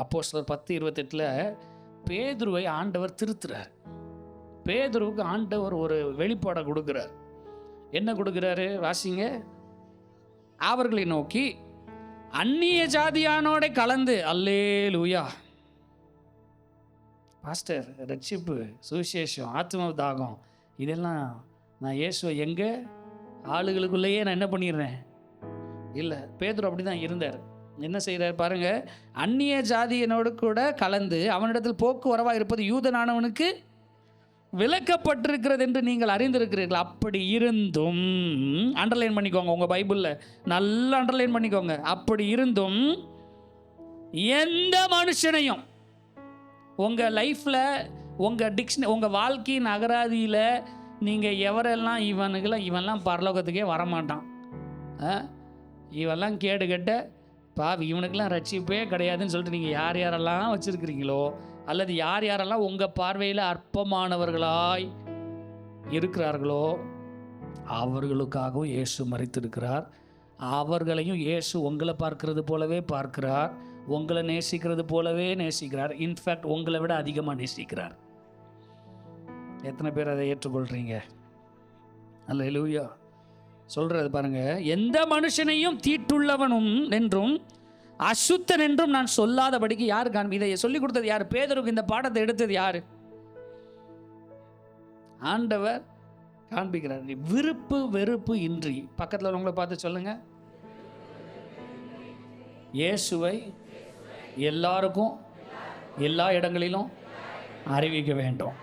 அப்போஸ்தலர் 10:28 பேதுருவை ஆண்டவர் திருத்துறார். பேதுருவுக்கு ஆண்டவர் ஒரு வெளிப்பாடை கொடுக்குறார். என்ன கொடுக்குறாரு? வாசிங்க. அவர்களை நோக்கி அந்நிய ஜாதியானோட கலந்து, அல்லேலூயா. பாஸ்டர், ரட்சிப்பு, சுவிசேஷம், ஆத்ம தாகம், இதெல்லாம் நான் இயேசுவை எங்கே ஆளுகளுக்குள்ளேயே நான் என்ன பண்ணிடுறேன்? இல்லை, பேதுரு அப்படி தான் இருந்தார். என்ன செய்கிறார் பாருங்க. அந்நிய ஜாதியனோடு கூட கலந்து அவனிடத்தில் போக்குவரவாக இருப்பது யூதனானவனுக்கு விலக்கப்பட்டிருக்கிறது என்று நீங்கள் அறிந்திருக்கிறீர்கள். அப்படி இருந்தும், அண்டர்லைன் பண்ணிக்கோங்க, உங்கள் பைபிளில் நல்லா அண்டர்லைன் பண்ணிக்கோங்க. அப்படி இருந்தும் எந்த மனுஷனையும் உங்கள் லைஃப்பில், உங்கள் வாழ்க்கையின் அகராதியில் நீங்கள் எவரெல்லாம் இவன்லாம் பரலோகத்துக்கே வரமாட்டான், இவெல்லாம் கேடு கெட்ட பாவி, இவனுக்கெல்லாம் ரட்சிப்பே கிடையாதுன்னு சொல்லிட்டு நீங்கள் யார் யாரெல்லாம் வச்சுருக்கிறீங்களோ, அல்லது யார் யாரெல்லாம் உங்கள் பார்வையில் அற்பமானவர்களாய் இருக்கிறார்களோ அவர்களுக்காகவும் இயேசு மரித்திருக்கிறார். அவர்களையும் இயேசு உங்களை பார்க்கிறது போலவே பார்க்கிறார், உங்களை நேசிக்கிறது போலவே நேசிக்கிறார். இன்ஃபேக்ட் உங்களை விட அதிகமாக நேசிக்கிறார். எத்தனை பேர் அதை ஏற்றுக்கொள்கிறீங்க? அல்லேலூயா. சொல்கிறது பாருங்க. எந்த மனுஷனையும் தீட்டுள்ளவனும் என்றும் அசுத்தன் என்றும் நான் சொல்லாதபடிக்கு யார் காண்பி? இதை சொல்லிக் கொடுத்தது யார்? பேதுருக்கு இந்த பாடத்தை எடுத்தது யார்? ஆண்டவர் காண்பிக்கிறார். விருப்பு வெறுப்பு இன்றி, பக்கத்தில் உங்களை பார்த்து சொல்லுங்க, இயேசுவை எல்லாருக்கும் எல்லா இடங்களிலும் அறிவிக்க வேண்டும்.